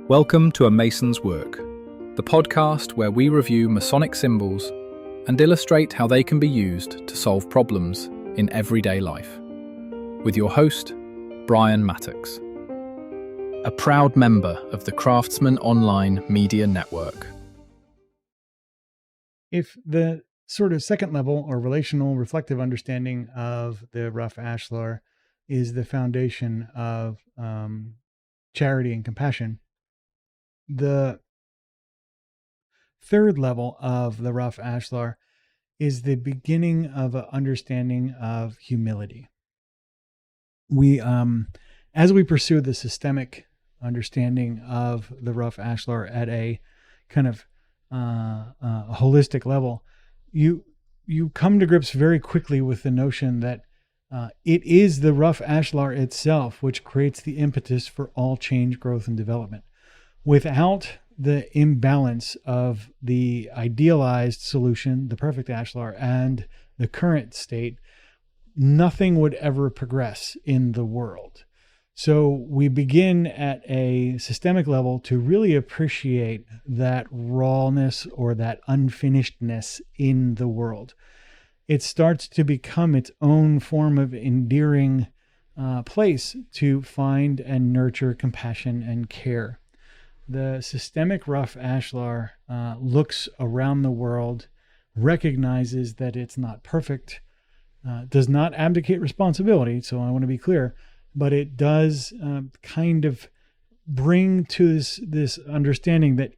Welcome to A Mason's Work, the podcast where we review Masonic symbols and illustrate how they can be used to solve problems in everyday life. With your host, Brian Mattox, a proud member of the Craftsman Online Media Network. If the sort of second level or relational reflective understanding of the Rough Ashlar is the foundation of charity and compassion, the third level of the Rough Ashlar is the beginning of an understanding of humility. We, as we pursue the systemic understanding of the Rough Ashlar at a kind of a holistic level, you come to grips very quickly with the notion that it is the Rough Ashlar itself which creates the impetus for all change, growth, and development. Without the imbalance of the idealized solution, the perfect Ashlar, and the current state, nothing would ever progress in the world. So we begin at a systemic level to really appreciate that rawness or that unfinishedness in the world. It starts to become its own form of endearing place to find and nurture compassion and care. The systemic Rough Ashlar looks around the world, recognizes that it's not perfect, does not abdicate responsibility, so I want to be clear, but it does kind of bring to this understanding that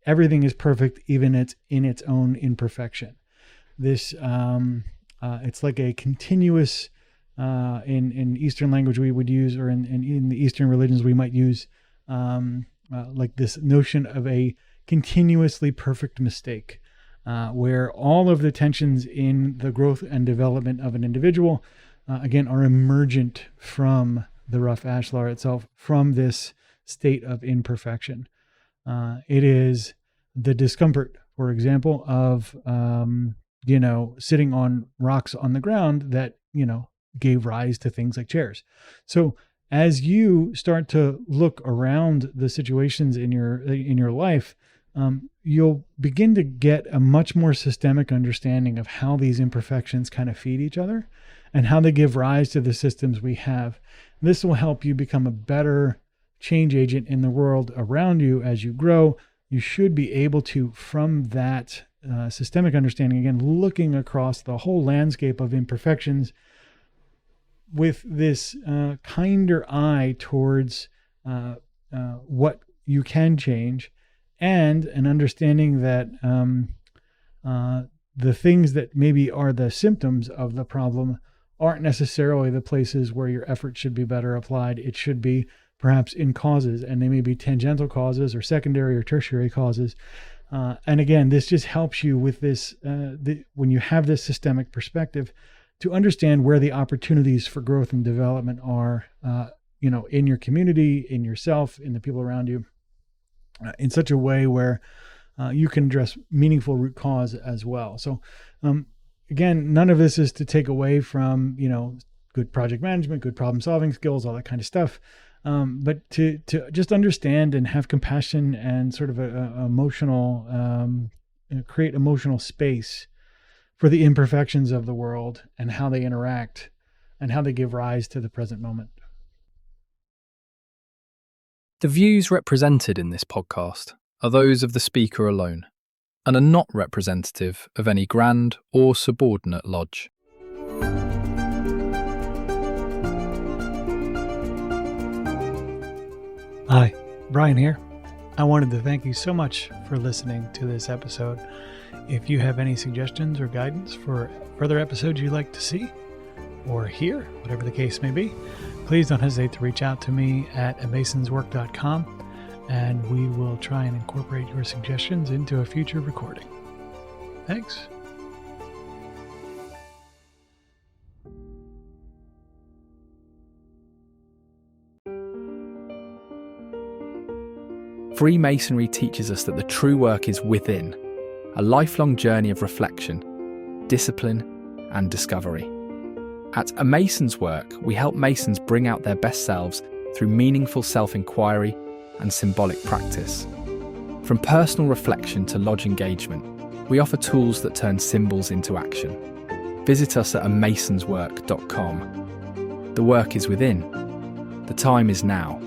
everything is perfect, even in its own imperfection. This it's like a continuous, in Eastern language we would use, or in the Eastern religions we might use, like this notion of a continuously perfect mistake, where all of the tensions in the growth and development of an individual again, are emergent from the Rough Ashlar itself, from this state of imperfection. It is the discomfort, for example, of, sitting on rocks on the ground that, gave rise to things like chairs. So as you start to look around the situations in your life, you'll begin to get a much more systemic understanding of how these imperfections kind of feed each other and how they give rise to the systems we have. This will help you become a better change agent in the world around you as you grow. You should be able to, from that systemic understanding, again, looking across the whole landscape of imperfections with this kinder eye towards what you can change, and an understanding that the things that maybe are the symptoms of the problem aren't necessarily the places where your effort should be better applied. It should be perhaps in causes, and they may be tangential causes or secondary or tertiary causes. And again, this just helps you with this, when you have this systemic perspective, to understand where the opportunities for growth and development are, in your community, in yourself, in the people around you, in such a way where you can address meaningful root cause as well. So, again, none of this is to take away from, good project management, good problem solving skills, all that kind of stuff. But to just understand and have compassion and sort of create emotional space for the imperfections of the world and how they interact and how they give rise to the present moment. The views represented in this podcast are those of the speaker alone and are not representative of any grand or subordinate lodge. Hi, Brian here. I wanted to thank you so much for listening to this episode. If you have any suggestions or guidance for further episodes you'd like to see or hear, whatever the case may be, please don't hesitate to reach out to me at amasonswork.com, and we will try and incorporate your suggestions into a future recording. Thanks. Freemasonry teaches us that the true work is within, a lifelong journey of reflection, discipline, and discovery. At A Mason's Work, we help Masons bring out their best selves through meaningful self-inquiry, and symbolic practice. From personal reflection to lodge engagement, we offer tools that turn symbols into action. Visit us at amasonswork.com. The work is within. The time is now.